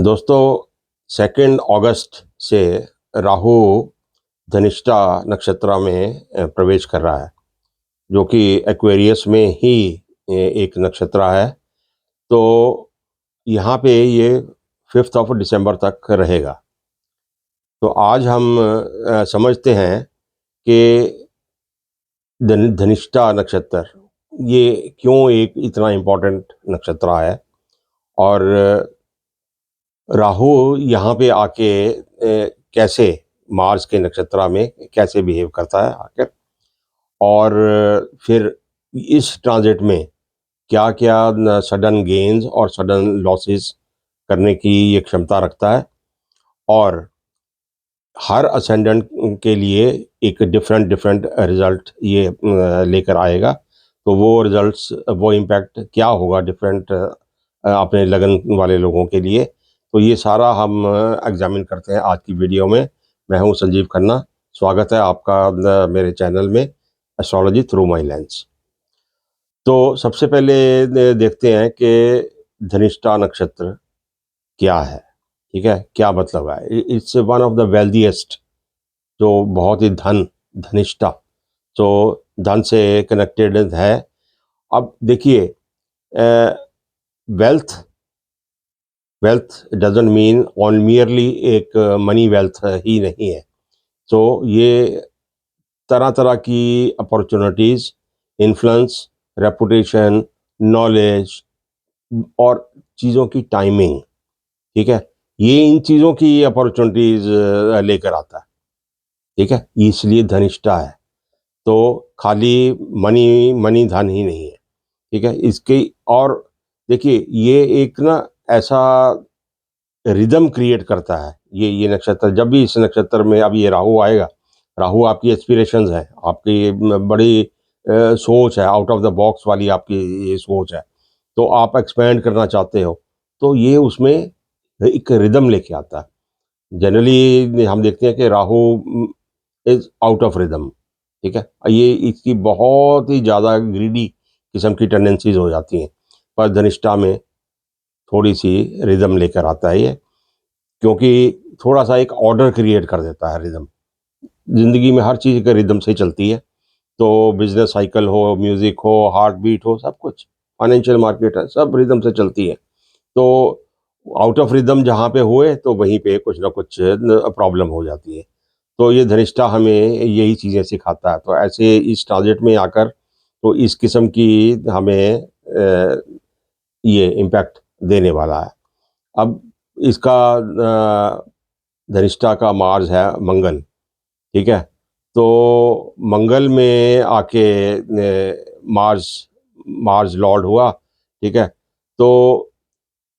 दोस्तों, 2 अगस्त से राहु धनिष्ठा नक्षत्र में प्रवेश कर रहा है, जो कि एक्वेरियस में ही एक नक्षत्र है। तो यहाँ पे ये 5 दिसंबर तक रहेगा। तो आज हम समझते हैं कि धनिष्ठा नक्षत्र ये क्यों एक इतना इम्पोर्टेंट नक्षत्र है, और राहु यहाँ पे आके कैसे मार्स के नक्षत्र में कैसे बिहेव करता है आखिर, और फिर इस ट्रांजिट में क्या क्या सडन गेन्स और सडन लॉसेस करने की ये क्षमता रखता है, और हर असेंडेंट के लिए एक डिफरेंट डिफरेंट रिजल्ट ये लेकर आएगा। तो वो रिजल्ट्स, वो इम्पैक्ट क्या होगा डिफरेंट अपने लगन वाले लोगों के लिए, तो ये सारा हम एग्जामिन करते हैं आज की वीडियो में। मैं हूं संजीव खन्ना। स्वागत है आपका मेरे चैनल में एस्ट्रोलॉजी थ्रू माई लेंस। तो सबसे पहले देखते हैं कि धनिष्ठा नक्षत्र क्या है। ठीक है, क्या मतलब है? It's one of the wealthiest, जो बहुत ही धनिष्ठा, तो धन से कनेक्टेड है। अब देखिए, wealth wealth doesn't mean on merely एक मनी वेल्थ ही नहीं है। तो ये तरह तरह की अपॉर्चुनिटीज़, इन्फ्लुएंस, रेपुटेशन, नॉलेज और चीज़ों की टाइमिंग, ठीक है, ये इन चीज़ों की अपॉर्चुनिटीज़ लेकर आता है। ठीक है, इसलिए धनिष्ठा है। तो खाली मनी मनी धन ही नहीं है। ठीक है, इसके और देखिए, ये एक ना ऐसा रिदम क्रिएट करता है। ये नक्षत्र, जब भी इस नक्षत्र में अब ये राहु आएगा, राहु आपकी एस्पिरेशंस है, आपकी बड़ी सोच है, आउट ऑफ द बॉक्स वाली आपकी ये सोच है। तो आप एक्सपेंड करना चाहते हो, तो ये उसमें एक रिदम लेके आता है। जनरली हम देखते हैं कि Rahu is out of rhythm. ठीक है, ये इसकी बहुत ही ज़्यादा ग्रीडी किस्म की टेंडेंसीज हो जाती हैं, पर धनिष्ठा में थोड़ी सी रिदम लेकर आता है ये, क्योंकि थोड़ा सा एक ऑर्डर क्रिएट कर देता है रिदम। ज़िंदगी में हर चीज़ का रिदम से चलती है। तो बिजनेस साइकिल हो, म्यूज़िक हो, हार्ट बीट हो, सब कुछ, फाइनेंशियल मार्केट है, सब रिदम से चलती है। तो आउट ऑफ रिदम जहाँ पे हुए, तो वहीं पे कुछ ना कुछ प्रॉब्लम हो जाती है। तो ये धनिष्ठा हमें यही चीज़ें सिखाता है। तो ऐसे इस ट्रांजिट में आकर तो इस किस्म की हमें ये इम्पैक्ट देने वाला है। अब इसका धनिष्ठा का मार्स है मंगल। ठीक है, तो मंगल में आके मार्स मार्स लॉर्ड हुआ। ठीक है, तो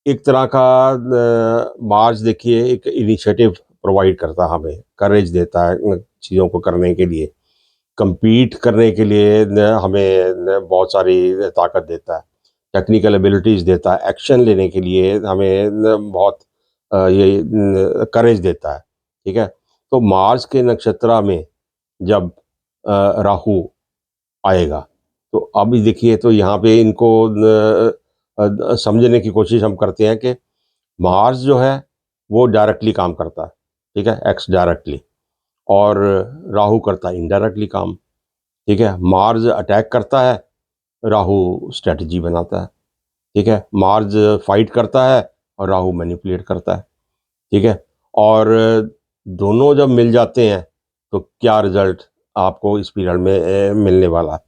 एक तरह का मार्स, देखिए, एक इनिशिएटिव प्रोवाइड करता है हमें, करेज देता है चीज़ों को करने के लिए, compete करने के लिए हमें बहुत सारी ताकत देता है, टेक्निकल एबिलिटीज़ देता है, एक्शन लेने के लिए हमें बहुत ये करेज देता है। ठीक है, तो मार्स के नक्षत्र में जब राहु आएगा, तो अभी देखिए, तो यहाँ पे इनको समझने की कोशिश हम करते हैं कि मार्स जो है वो डायरेक्टली काम करता है। ठीक है, एक्स डायरेक्टली, और राहु करता है इनडायरेक्टली काम। ठीक है, मार्स अटैक करता है, राहु स्ट्रेटजी बनाता है। ठीक है, मार्स फाइट करता है और राहु मैनिपुलेट करता है। ठीक है, और दोनों जब मिल जाते हैं, तो क्या रिजल्ट आपको इस पीरियड में मिलने वाला है?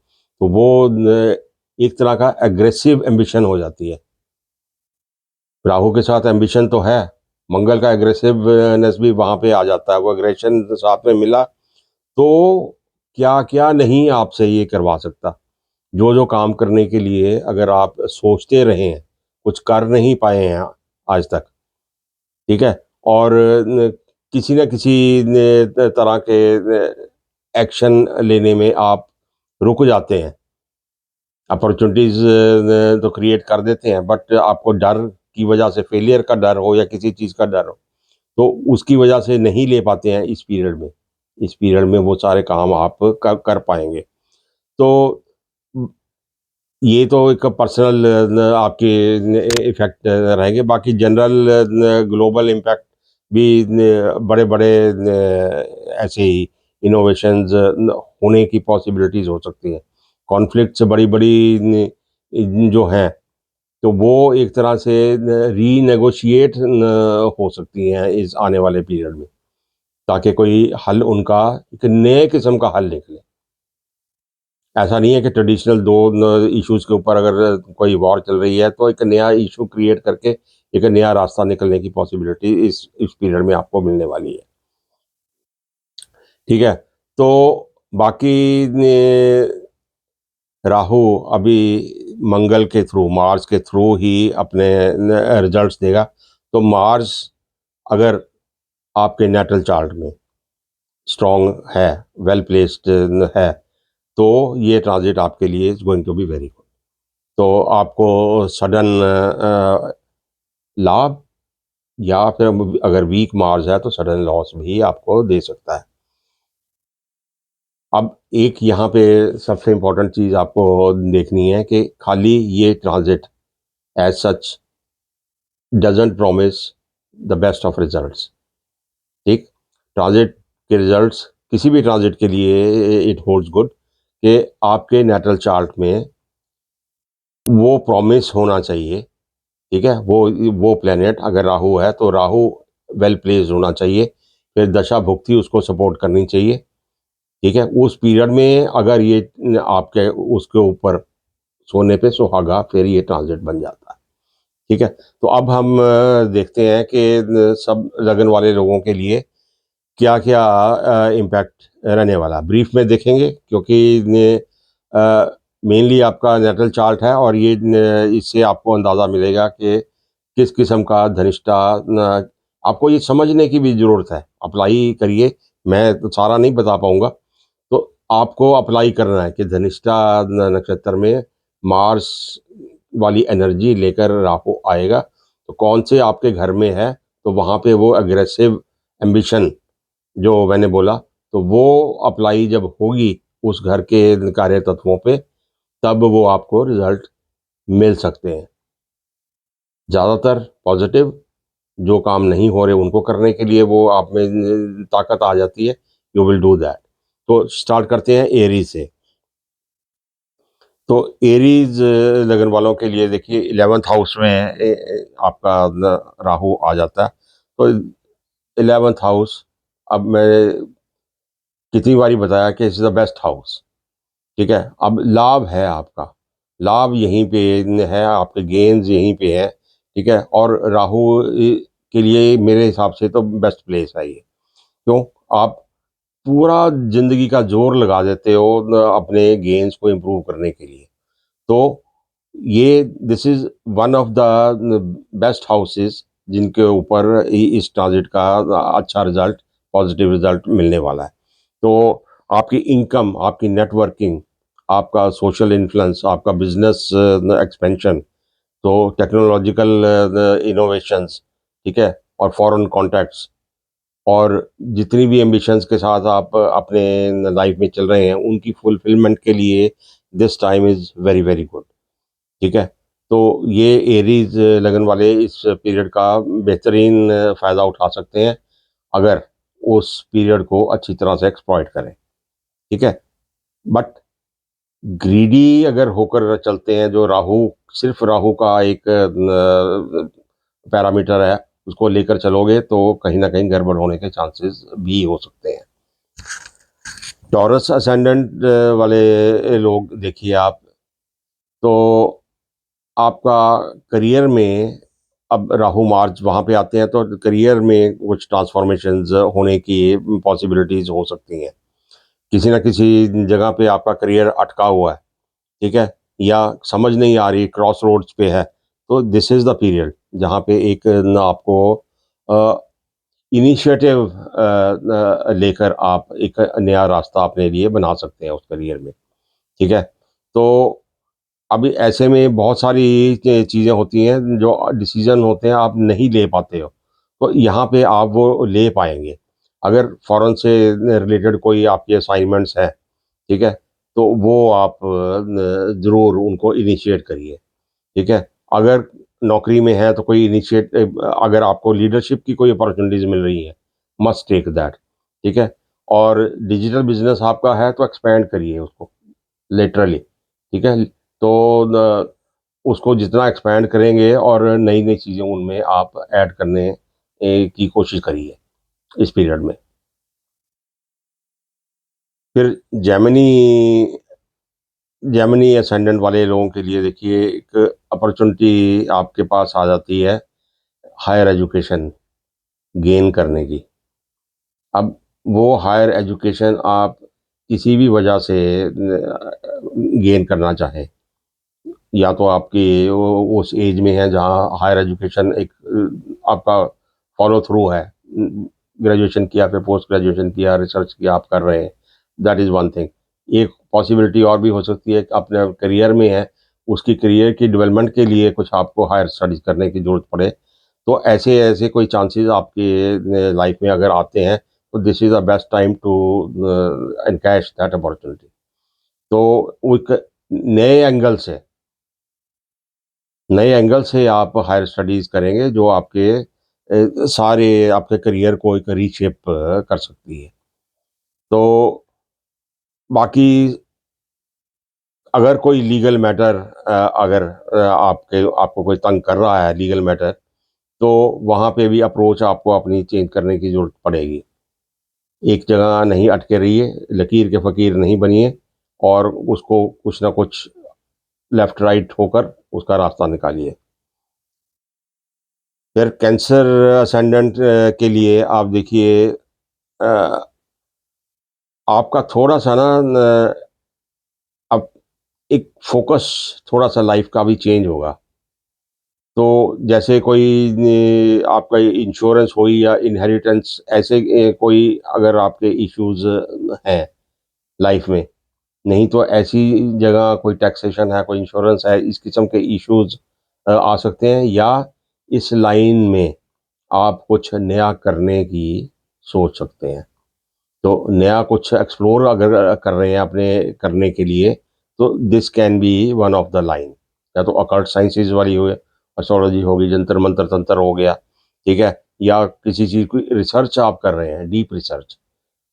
तो वो एक तरह का एग्रेसिव एम्बिशन हो जाती है। राहु के साथ एम्बिशन तो है, मंगल का एग्रेसिवनेस भी वहाँ पे आ जाता है। वो एग्रेशन साथ में मिला, तो क्या क्या नहीं आपसे ये करवा सकता। जो जो काम करने के लिए अगर आप सोचते रहे हैं, कुछ कर नहीं पाए हैं आज तक। ठीक है, और किसी न किसी तरह के एक्शन लेने में आप रुक जाते हैं। अपॉर्चुनिटीज़ तो क्रिएट कर देते हैं, बट आपको डर की वजह से, फेलियर का डर हो या किसी चीज़ का डर हो, तो उसकी वजह से नहीं ले पाते हैं इस पीरियड में। इस पीरियड में वो सारे काम आप कर पाएंगे। तो ये तो एक पर्सनल आपके इफ़ेक्ट रहेंगे, बाकी जनरल ग्लोबल इम्पैक्ट भी बड़े-बड़े ऐसे ही इनोवेशंस होने की पॉसिबिलिटीज़ हो सकती हैं। कॉन्फ्लिक्ट्स बड़ी-बड़ी जो हैं, तो वो एक तरह से रीनेगोशिएट हो सकती हैं इस आने वाले पीरियड में, ताकि कोई हल उनका एक नए किस्म का हल निकले। ऐसा नहीं है कि ट्रेडिशनल दो इश्यूज के ऊपर अगर कोई वॉर चल रही है तो एक नया इशू क्रिएट करके एक नया रास्ता निकलने की पॉसिबिलिटी इस पीरियड में आपको मिलने वाली है। ठीक है, तो बाकी राहु अभी मंगल के थ्रू, मार्स के थ्रू ही अपने रिजल्ट्स देगा। तो मार्स अगर आपके नेटल चार्ट में स्ट्रॉन्ग है, वेल प्लेस्ड है, तो ये ट्रांजिट आपके लिए is going to be very good. तो आपको सडन लाभ, या फिर अगर वीक मार्स है तो सडन लॉस भी आपको दे सकता है। अब एक यहाँ पे सबसे इम्पोर्टेंट चीज़ आपको देखनी है कि खाली ये transit as such doesn't promise the best of results. ठीक, ट्रांजिट के रिजल्ट्स किसी भी ट्रांजिट के लिए इट होल्ड्स गुड कि आपके नेटल चार्ट में वो प्रॉमिस होना चाहिए। ठीक है, वो प्लेनेट अगर राहु है तो राहु वेल प्लेस्ड होना चाहिए, फिर दशा भुक्ति उसको सपोर्ट करनी चाहिए। ठीक है, उस पीरियड में अगर ये आपके उसके ऊपर सोने पे सुहागा, फिर ये ट्रांजिट बन जाता है। ठीक है, तो अब हम देखते हैं कि सब लगन वाले लोगों के लिए क्या क्या इम्पैक्ट रहने वाला। ब्रीफ में देखेंगे क्योंकि मेनली आपका नेटल चार्ट है, और ये इससे आपको अंदाज़ा मिलेगा कि किस किस्म का धनिष्ठा आपको ये समझने की भी ज़रूरत है। अप्लाई करिए, मैं तो सारा नहीं बता पाऊँगा। तो आपको अप्लाई करना है कि धनिष्ठा नक्षत्र में मार्स वाली एनर्जी लेकर राहु आएगा, तो कौन से आपके घर में है, तो वहाँ पे वो एग्रेसिव एम्बिशन जो मैंने बोला, तो वो अप्लाई जब होगी उस घर के कार्य तत्वों पे, तब वो आपको रिजल्ट मिल सकते हैं। ज़्यादातर पॉजिटिव, जो काम नहीं हो रहे उनको करने के लिए वो आप में ताकत आ जाती है, यू विल डू दैट। तो स्टार्ट करते हैं एरीज से। तो एरीज लगन वालों के लिए देखिए 11th हाउस में आपका राहु आ जाता है। तो 11th हाउस, अब मैं कितनी बारी बताया कि इट्स द बेस्ट हाउस। ठीक है, अब लाभ है आपका, लाभ यहीं पे है, आपके गेन्स यहीं पे है। ठीक है, और राहु के लिए मेरे हिसाब से तो बेस्ट प्लेस है ये। क्यों? आप पूरा जिंदगी का जोर लगा देते हो अपने गेन्स को इम्प्रूव करने के लिए। तो ये this is one of the best houses जिनके ऊपर इस ट्रांजिट का अच्छा रिजल्ट, पॉजिटिव रिजल्ट मिलने वाला है। तो आपकी इनकम, आपकी नेटवर्किंग, आपका सोशल इन्फ्लुएंस, आपका बिजनेस एक्सपेंशन, तो टेक्नोलॉजिकल इनोवेशंस, ठीक है, और फॉरेन कॉन्टैक्ट्स, और जितनी भी एम्बिशंस के साथ आप अपने लाइफ में चल रहे हैं उनकी फुलफिलमेंट के लिए this time is very very good. ठीक है, तो ये एरीज लगन वाले इस पीरियड का बेहतरीन फ़ायदा उठा सकते हैं अगर उस पीरियड को अच्छी तरह से एक्सप्लॉइट करें। ठीक है, बट ग्रीडी अगर होकर चलते हैं, जो राहु, सिर्फ राहु का एक पैरामीटर है, उसको लेकर चलोगे तो कहीं ना कहीं गड़बड़ होने के चांसेस भी हो सकते हैं। टॉरस असेंडेंट वाले लोग देखिए आप, तो आपका करियर में अब राहु मार्च वहाँ पे आते हैं, तो करियर में कुछ ट्रांसफॉर्मेशंस होने की पॉसिबिलिटीज़ हो सकती हैं। किसी न किसी जगह पे आपका करियर अटका हुआ है, ठीक है, या समझ नहीं आ रही, क्रॉस रोड्स पे है, तो दिस इज़ द पीरियड जहाँ पे एक न आपको इनिशिएटिव लेकर आप एक नया रास्ता अपने लिए बना सकते हैं उस करियर में। ठीक है, तो अभी ऐसे में बहुत सारी चीज़ें होती हैं, जो डिसीजन होते हैं आप नहीं ले पाते हो, तो यहाँ पे आप वो ले पाएंगे। अगर फॉरेन से रिलेटेड कोई आपकी असाइनमेंट्स हैं, ठीक है, तो वो आप ज़रूर उनको इनिशिएट करिए, ठीक है? अगर नौकरी में हैं तो कोई अगर आपको लीडरशिप की कोई अपॉर्च्युनिटीज़ मिल रही हैं, मस्ट टेक दैट, ठीक है? और डिजिटल बिज़नेस आपका है तो एक्सपैंड करिए उसको लिटरली, ठीक है? तो न उसको जितना एक्सपैंड करेंगे और नई-नई चीज़ें उनमें आप ऐड करने की कोशिश करिए इस पीरियड में। फिर जेमिनी जेमिनी असेंडेंट वाले लोगों के लिए देखिए एक अपॉर्च्युनिटी आपके पास आ जाती है हायर एजुकेशन गेन करने की। अब वो हायर एजुकेशन आप किसी भी वजह से गेन करना चाहें, या तो आपकी वो उस एज में है जहाँ हायर एजुकेशन एक आपका फॉलो थ्रू है, ग्रेजुएशन किया फिर पोस्ट ग्रेजुएशन किया रिसर्च किया आप कर रहे हैं, दैट इज़ वन थिंग। एक पॉसिबिलिटी और भी हो सकती है कि अपने करियर में है, उसकी करियर की डेवलपमेंट के लिए कुछ आपको हायर स्टडीज करने की ज़रूरत पड़े, तो ऐसे ऐसे कोई चांसेस आपके लाइफ में अगर आते हैं तो this is the best time to encash that opportunity. तो वो एक नए एंगल से आप हायर स्टडीज़ करेंगे जो आपके सारे आपके करियर को एक रीशेप कर सकती है। तो बाकी अगर कोई लीगल मैटर अगर आपको कोई तंग कर रहा है लीगल मैटर, तो वहाँ पे भी अप्रोच आपको अपनी चेंज करने की ज़रूरत पड़ेगी। एक जगह नहीं अटके रहिए, लकीर के फ़कीर नहीं बनिए और उसको कुछ ना कुछ लेफ्ट राइट होकर उसका रास्ता निकालिए। फिर कैंसर असेंडेंट के लिए आप देखिए अ, आपका थोड़ा-सा ना न अब एक फ़ोकस थोड़ा-सा लाइफ़ का भी चेंज होगा। तो जैसे कोई आपका इंश्योरेंस हुई या इनहेरिटेंस ऐसे कोई अगर आपके इश्यूज़ हैं लाइफ़ में, नहीं तो ऐसी जगह कोई टैक्सेशन है, कोई इंश्योरेंस है, इस किस्म के इश्यूज़ आ सकते हैं, या इस लाइन में आप कुछ नया करने की सोच सकते हैं। तो नया कुछ एक्सप्लोर अगर कर रहे हैं अपने करने के लिए, तो this can be one of the line. या तो अकल्ट साइंसेज वाली हो, एस्ट्रोलॉजी होगी, जंतर मंतर तंत्र हो गया, ठीक है? या किसी चीज़ की रिसर्च आप कर रहे हैं, डीप रिसर्च,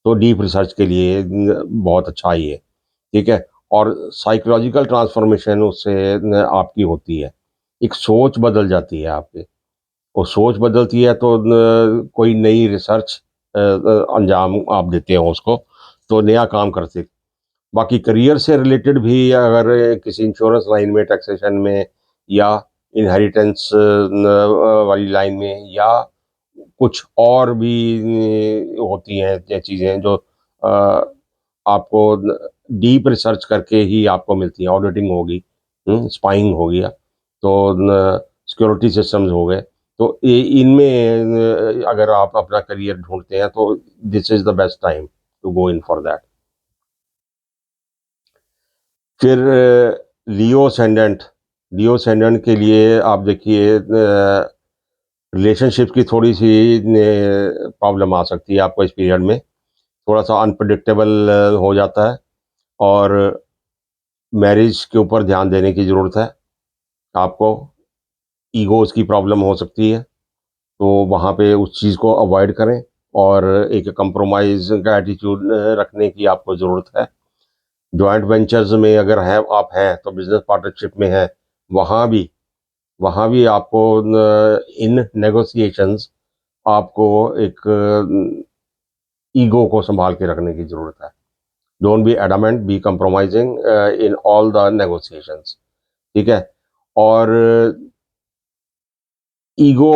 तो डीप रिसर्च के लिए बहुत अच्छा ही है, ठीक है? और साइकोलॉजिकल ट्रांसफॉर्मेशन उससे आपकी होती है, एक सोच बदल जाती है आपकी। और सोच बदलती है तो कोई नई रिसर्च अंजाम आप देते हो उसको, तो नया काम करते। बाकी करियर से रिलेटेड भी अगर किसी इंश्योरेंस लाइन में, टैक्सेशन में, या इनहेरिटेंस वाली लाइन में, या कुछ और भी होती हैं चीज़ें जो आपको डीप रिसर्च करके ही आपको मिलती हैं। ऑडिटिंग होगी, स्पाइंग हो गया, तो सिक्योरिटी सिस्टम्स हो गए, तो इनमें अगर आप अपना करियर ढूंढते हैं तो this is the best time to go in for that. फिर लियो सेंडेंट के लिए आप देखिए रिलेशनशिप की थोड़ी सी प्रॉब्लम आ सकती है आपको इस पीरियड में, थोड़ा सा अनप्रडिक्टेबल हो जाता है, और मैरिज के ऊपर ध्यान देने की ज़रूरत है आपको। ईगोज़ की प्रॉब्लम हो सकती है, तो वहाँ पे उस चीज़ को अवॉइड करें और एक कंप्रोमाइज़ का एटीट्यूड रखने की आपको ज़रूरत है। जॉइंट वेंचर्स में अगर हैं आप हैं, तो बिज़नेस पार्टनरशिप में हैं, वहाँ भी आपको इन नेगोशिएशंस आपको एक ईगो को सँभाल के रखने की ज़रूरत है। Don't be adamant, be compromising in all the negotiations, ठीक है? और ईगो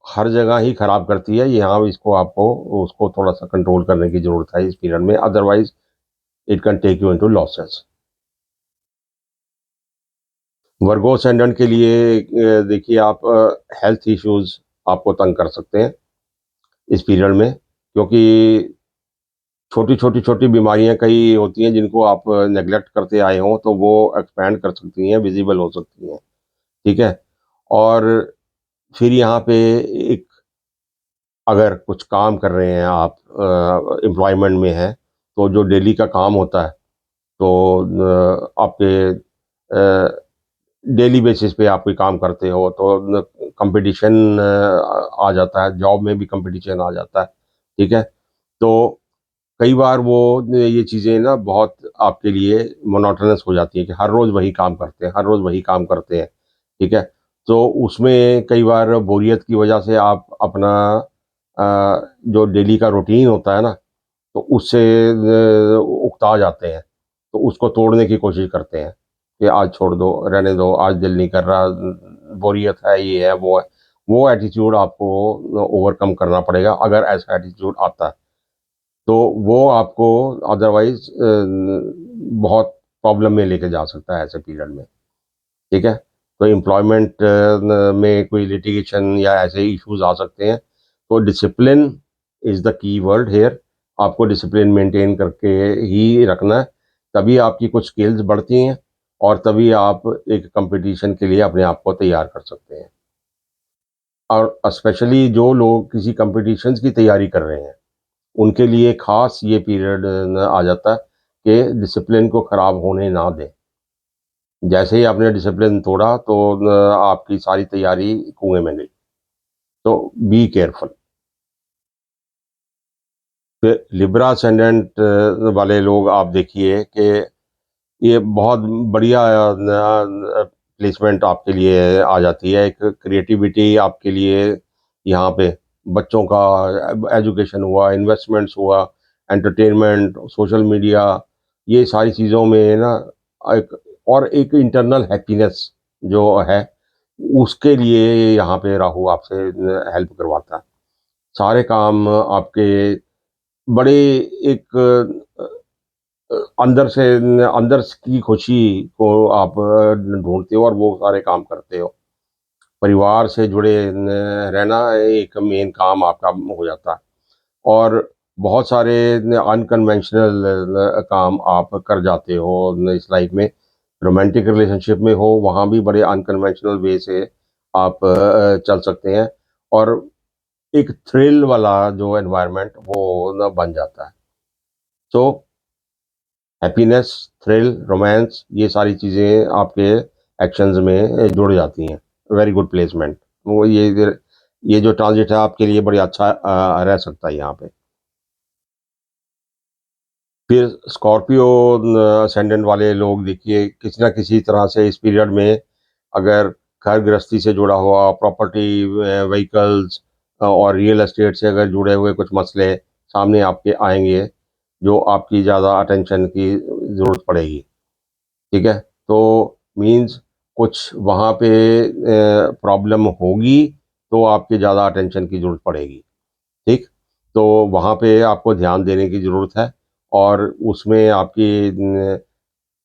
हर जगह ही खराब करती है, यहाँ इसको आपको उसको थोड़ा-सा कंट्रोल करने की ज़रूरत है इस पीरियड में, otherwise it can take you into losses. Virgo ascendant के लिए देखिए आप हेल्थ इश्यूज़ आपको तंग कर सकते हैं इस पीरियड में, क्योंकि छोटी-छोटी बीमारियाँ कई होती हैं जिनको आप नेग्लेक्ट करते आए हों, तो वो एक्सपैंड कर सकती हैं, विज़िबल हो सकती हैं, ठीक है? और फिर यहाँ पे एक अगर कुछ काम कर रहे हैं आप एम्प्लॉयमेंट में हैं, तो जो डेली का काम होता है, तो आपके डेली बेसिस पे आप कोई काम करते हो तो कंपटीशन आ जाता है, जॉब में भी कंपटीशन आ जाता है, ठीक है? तो कई बार वो ये चीज़ें ना बहुत आपके लिए मोनोटोनस हो जाती हैं कि हर रोज़ वही काम करते हैं, हर रोज़ वही काम करते हैं, ठीक है? तो उसमें कई बार बोरियत की वजह से आप अपना जो डेली का रूटीन होता है ना, तो उससे उकता जाते हैं, तो उसको तोड़ने की कोशिश करते हैं कि आज छोड़ दो, रहने दो, आज दिल नहीं कर रहा, बोरियत है, ये है, वो है। वो एटीट्यूड आपको ओवरकम करना पड़ेगा अगर ऐसा एटीट्यूड आता है। तो वो आपको अदरवाइज़ बहुत प्रॉब्लम में लेके जा सकता है ऐसे पीरियड में, ठीक है? तो एम्प्लॉयमेंट में कोई लिटिगेशन या ऐसे इश्यूज़ आ सकते हैं, तो discipline is the key word here. आपको डिसिप्लिन मेंटेन करके ही रखना है, तभी आपकी कुछ स्किल्स बढ़ती हैं और तभी आप एक कॉम्पिटिशन के लिए अपने आप को तैयार कर सकते हैं। और स्पेशली जो लोग किसी कॉम्पिटिशन्स की तैयारी कर रहे हैं, उनके लिए ख़ास ये पीरियड न आ जाता है कि डिसिप्लिन को ख़राब होने ना दें। जैसे ही आपने डिसिप्लिन तोड़ा तो आपकी सारी तैयारी कुएँ में गई। तो बी केयरफुल। फिर लिब्रा असेंडेंट वाले लोग आप देखिए कि ये बहुत बढ़िया प्लेसमेंट आपके लिए आ जाती है। एक क्रिएटिविटी आपके लिए यहाँ पे बच्चों का एजुकेशन हुआ, इन्वेस्टमेंट्स हुआ, एंटरटेनमेंट, सोशल मीडिया, ये सारी चीज़ों में ना एक और एक इंटरनल हैप्पीनेस जो है, उसके लिए यहाँ पे राहु आपसे हेल्प करवाता है। सारे काम आपके बड़े एक अंदर से अंदर की खुशी को आप ढूँढते हो और वो सारे काम करते हो। परिवार से जुड़े रहना एक मेन काम आपका हो जाता है और बहुत सारे अनकन्वेंशनल काम आप कर जाते हो इस लाइफ में। रोमांटिक रिलेशनशिप में हो, वहाँ भी बड़े अनकन्वेंशनल वे से आप चल सकते हैं और एक थ्रिल वाला जो एनवायरनमेंट वो ना बन जाता है। सो हैप्पीनेस, थ्रिल, रोमांस, ये सारी चीज़ें आपके एक्शंस में जुड़ जाती हैं। Very good placement. वो ये जो ट्रांज़िट है आपके लिए बड़ी अच्छा रह सकता है यहाँ पे। फिर स्कॉर्पियो असेंडेंट वाले लोग देखिए किसी न किसी तरह से इस पीरियड में अगर घर गृहस्थी से जुड़ा हुआ प्रॉपर्टी, व्हीकल्स और रियल एस्टेट से अगर जुड़े हुए कुछ मसले सामने आपके आएँगे, जो आपकी ज़्यादा अटेंशन की ज़रूरत पड़ेगी। ठीक है? तो मीन्स कुछ वहाँ पे प्रॉब्लम होगी, तो आपके ज़्यादा अटेंशन की ज़रूरत पड़ेगी, ठीक? तो वहाँ पे आपको ध्यान देने की ज़रूरत है और उसमें आपकी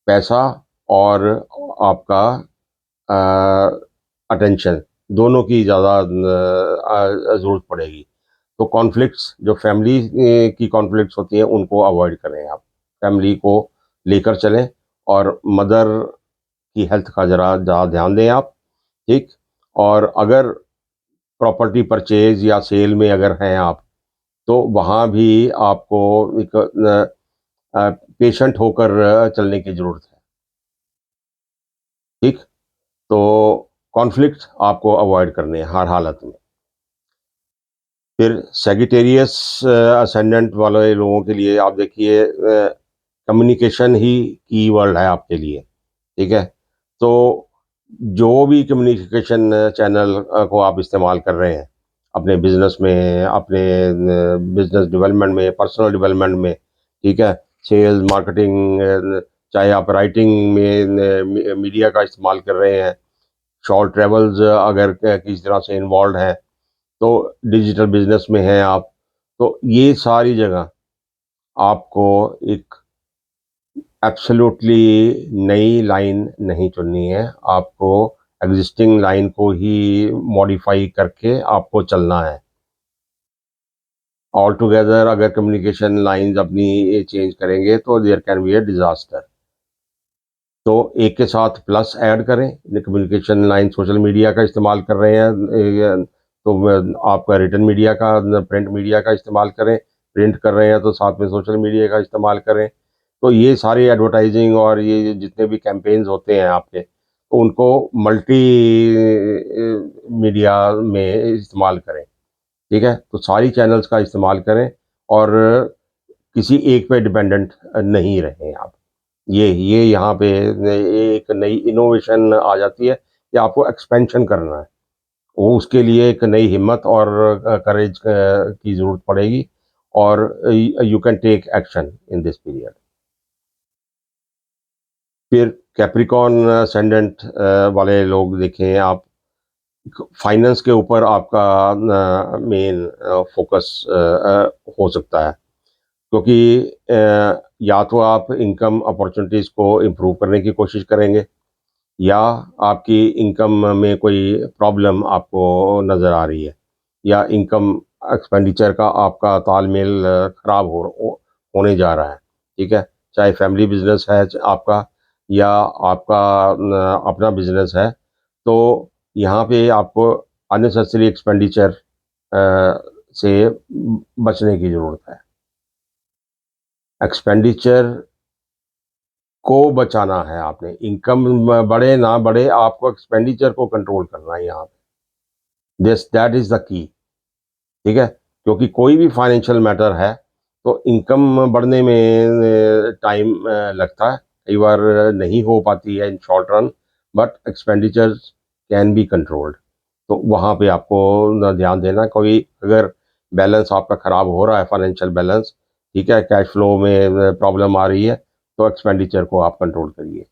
पैसा और आपका अटेंशन दोनों की ज़्यादा ज़रूरत पड़ेगी। तो कॉन्फ्लिक्ट्स जो फैमिली की कॉन्फ्लिक्ट्स होती हैं, उनको अवॉइड करें आप। फैमिली को लेकर चलें और मदर की हेल्थ का ज़रा ज़्यादा ध्यान दें आप, ठीक? और अगर प्रॉपर्टी परचेज़ या सेल में अगर हैं आप, तो वहाँ भी आपको एक पेशेंट होकर चलने की ज़रूरत है, ठीक? तो कॉन्फ्लिक्ट आपको अवॉइड करने हैं हर हालत में। फिर सैजिटेरियस असेंडेंट वाले लोगों के लिए आप देखिए कम्युनिकेशन ही कीवर्ड है आपके लिए, ठीक है? तो जो भी कम्युनिकेशन चैनल को आप इस्तेमाल कर रहे हैं, अपने बिज़नेस में, अपने बिज़नेस डेवलपमेंट में, पर्सनल डेवलपमेंट में, ठीक है? सेल्स, मार्केटिंग, चाहे आप राइटिंग में मीडिया का इस्तेमाल कर रहे हैं, शॉर्ट ट्रैवल्स अगर किसी तरह से इन्वॉल्व्ड हैं, तो डिजिटल बिज़नेस में हैं आप, तो ये सारी जगह आपको एक एब्सोल्यूटली नई लाइन नहीं चुननी है, आपको एक्जिस्टिंग लाइन को ही मॉडिफ़ाई करके आपको चलना है। ऑल टुगेदर अगर कम्युनिकेशन लाइन्स अपनी चेंज करेंगे तो there can be a disaster. तो एक के साथ प्लस ऐड करें, कम्युनिकेशन लाइन सोशल मीडिया का इस्तेमाल कर रहे हैं तो आपका रिटन मीडिया का, प्रिंट मीडिया का इस्तेमाल करें, प्रिंट कर रहे हैं तो साथ में सोशल मीडिया का इस्तेमाल करें। तो ये सारी एडवर्टाइजिंग और ये जितने भी कैंपेन्स होते हैं आपके, तो उनको मल्टी मीडिया में इस्तेमाल करें, ठीक है? तो सारी चैनल्स का इस्तेमाल करें और किसी एक पे डिपेंडेंट नहीं रहें आप। ये यहाँ पे एक नई इनोवेशन आ जाती है कि आपको एक्सपेंशन करना है। वो उसके लिए एक नई हिम्मत और करेज की ज़रूरत पड़ेगी और you can take action in this period. फिर कैप्रिकॉर्न असेंडेंट वाले लोग देखें आप, फाइनेंस के ऊपर आपका मेन फोकस हो सकता है, क्योंकि या तो आप इनकम अपॉर्चुनिटीज़ को इम्प्रूव करने की कोशिश करेंगे या आपकी इनकम में कोई प्रॉब्लम आपको नज़र आ रही है या इनकम एक्सपेंडिचर का आपका तालमेल खराब होने जा रहा है, ठीक है? चाहे फैमिली बिजनेस है आपका या आपका अपना बिजनेस है, तो यहाँ पे आपको अननेसेसरी एक्सपेंडिचर से बचने की ज़रूरत है। एक्सपेंडिचर को बचाना है आपने, इनकम बढ़े ना बढ़े, आपको एक्सपेंडिचर को कंट्रोल करना है यहाँ पे। This that is the key, ठीक है? क्योंकि कोई भी फाइनेंशियल मैटर है, तो इनकम बढ़ने में टाइम लगता है, कई बार नहीं हो पाती है in short run, but expenditures can be controlled. तो वहाँ पे आपको न ध्यान देना, कोई अगर बैलेंस आपका खराब हो रहा है, फाइनेंशियल बैलेंस, ठीक है, कैश फ्लो में प्रॉब्लम आ रही है, तो एक्सपेंडिचर को आप कंट्रोल करिए।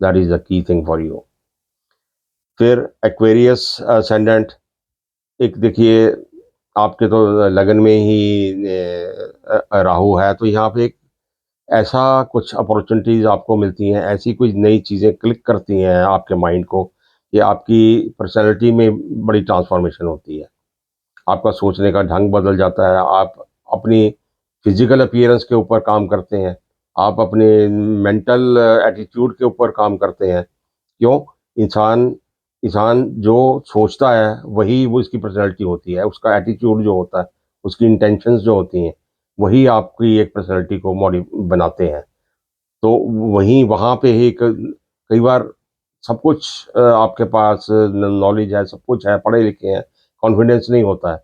That is the key thing for you. फिर एक्वेरियस असेंडेंट, एक देखिए आपके तो लगन में ही राहु है, तो यहाँ पे एक ऐसा कुछ अपॉर्चुनिटीज़ आपको मिलती हैं, ऐसी कुछ नई चीज़ें क्लिक करती हैं आपके माइंड को कि आपकी पर्सनैलिटी में बड़ी ट्रांसफॉर्मेशन होती है। आपका सोचने का ढंग बदल जाता है, आप अपनी फिज़िकल अपीयरेंस के ऊपर काम करते हैं, आप अपने मेंटल एटीट्यूड के ऊपर काम करते हैं। क्यों? इंसान इंसान जो सोचता है वही वो इसकी पर्सनैलिटी होती है, उसका एटीट्यूड जो होता है, उसकी इंटेंशंस जो होती हैं, वही आपकी एक पर्सनैलिटी को बनाते हैं। तो वहीं वहाँ पे ही कई बार सब कुछ आपके पास नॉलेज है, सब कुछ है, पढ़े लिखे हैं, कॉन्फिडेंस नहीं होता है,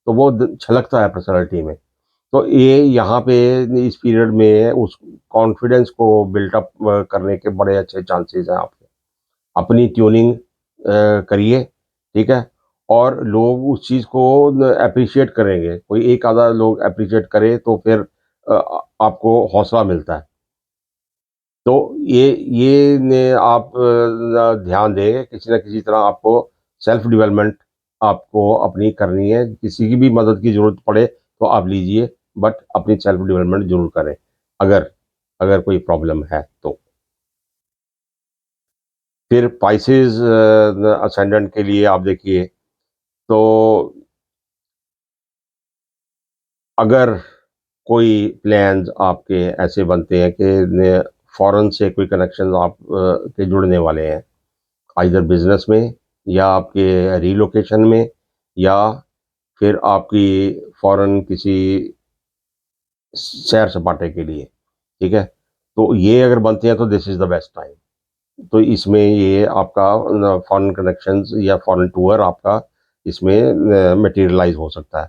तो वो झलकता है पर्सनैलिटी में। तो ये यहाँ पे इस पीरियड में उस कॉन्फिडेंस को बिल्टअप करने के बड़े अच्छे चांसेस हैं आपके। अपनी ट्यूनिंग करिए, ठीक है? और लोग उस चीज़ को एप्रिशिएट करेंगे, कोई एक आधा लोग एप्रिशिएट करे तो फिर आपको हौसला मिलता है। तो ये ने आप ध्यान दें, किसी न किसी तरह आपको सेल्फ डेवलपमेंट आपको अपनी करनी है, किसी की भी मदद की ज़रूरत पड़े तो आप लीजिए, बट अपनी सेल्फ डेवलपमेंट ज़रूर करें, अगर अगर कोई प्रॉब्लम है तो। फिर पाइसेस असेंडेंट के लिए आप देखिए, तो अगर कोई प्लान्स आपके ऐसे बनते हैं कि फॉरेन से कोई कनेक्शंस आप के जुड़ने वाले हैं, आइदर बिजनेस में या आपके रिलोकेशन में या फिर आपकी फॉरेन किसी सैर सपाटे के लिए, ठीक है? तो ये अगर बनते हैं तो this is the best time. तो इसमें ये आपका फॉरेन कनेक्शंस या फॉरेन टूर आपका इसमें मटेरियलाइज़ हो सकता है,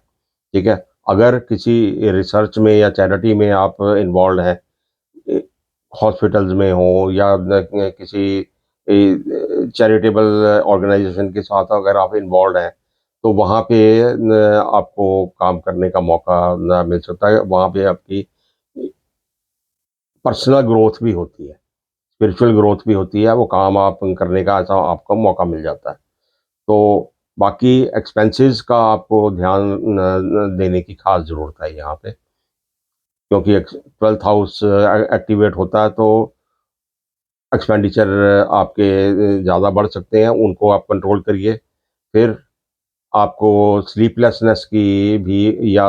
ठीक है? अगर किसी रिसर्च में या चैरिटी में आप इन्वॉल्व्ड हैं, हॉस्पिटल्स में हो या किसी चैरिटेबल ऑर्गेनाइजेशन के साथ अगर आप इन्वॉल्व हैं, तो वहाँ पे आपको काम करने का मौका मिल सकता है, वहाँ पे आपकी पर्सनल ग्रोथ भी होती है, स्पिरिचुअल ग्रोथ भी होती है, वो काम आप करने का ऐसा आपको मौका मिल जाता है। तो बाकी एक्सपेंसेस का आपको ध्यान देने की खास ज़रूरत है यहाँ पे, क्योंकि 12th हाउस एक्टिवेट होता है, तो एक्सपेंडिचर आपके ज़्यादा बढ़ सकते हैं, उनको आप कंट्रोल करिए। फिर आपको स्लीपलेसनेस की भी या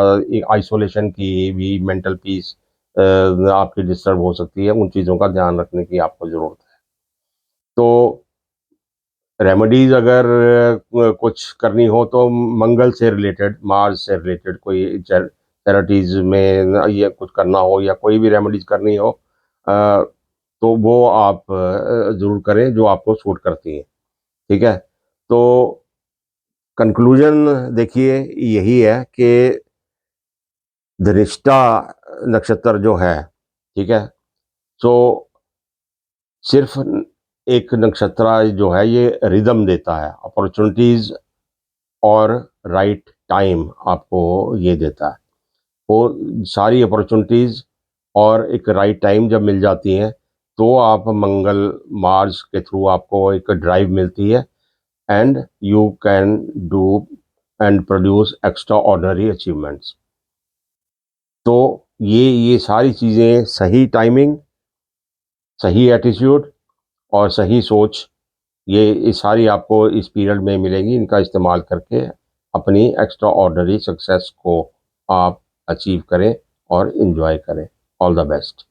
आइसोलेशन की भी मेंटल पीस आपकी डिस्टर्ब हो सकती है, उन चीज़ों का ध्यान रखने की आपको ज़रूरत है। तो रेमेडीज़ अगर कुछ करनी हो तो मंगल से रिलेटेड, मार्स से रिलेटेड कोई चैरिटीज़ में ये कुछ करना हो या कोई भी रेमेडीज़ करनी हो, तो वो आप ज़रूर करें जो आपको सूट करती हैं, ठीक है? तो कंक्लूजन देखिए यही है कि धनिष्ठा नक्षत्र जो है, ठीक है? सो सिर्फ़ एक नक्षत्र जो है ये रिदम देता है, अपॉर्च्युनिटीज़ और राइट टाइम आपको ये देता है। वो सारी अपॉर्च्युनिटीज़ और एक राइट टाइम जब मिल जाती हैं, तो आप मंगल, मार्स के थ्रू आपको एक ड्राइव मिलती है and you can do and produce extra ordinary achievements. तो ये सारी चीज़ें सही टाइमिंग, सही एटीट्यूड और सही सोच ये सारी आपको इस पीरियड में मिलेंगी। इनका इस्तेमाल करके अपनी एक्स्ट्रा ऑर्डिनरी सक्सेस को आप अचीव करें और एन्जॉय करें। All the best.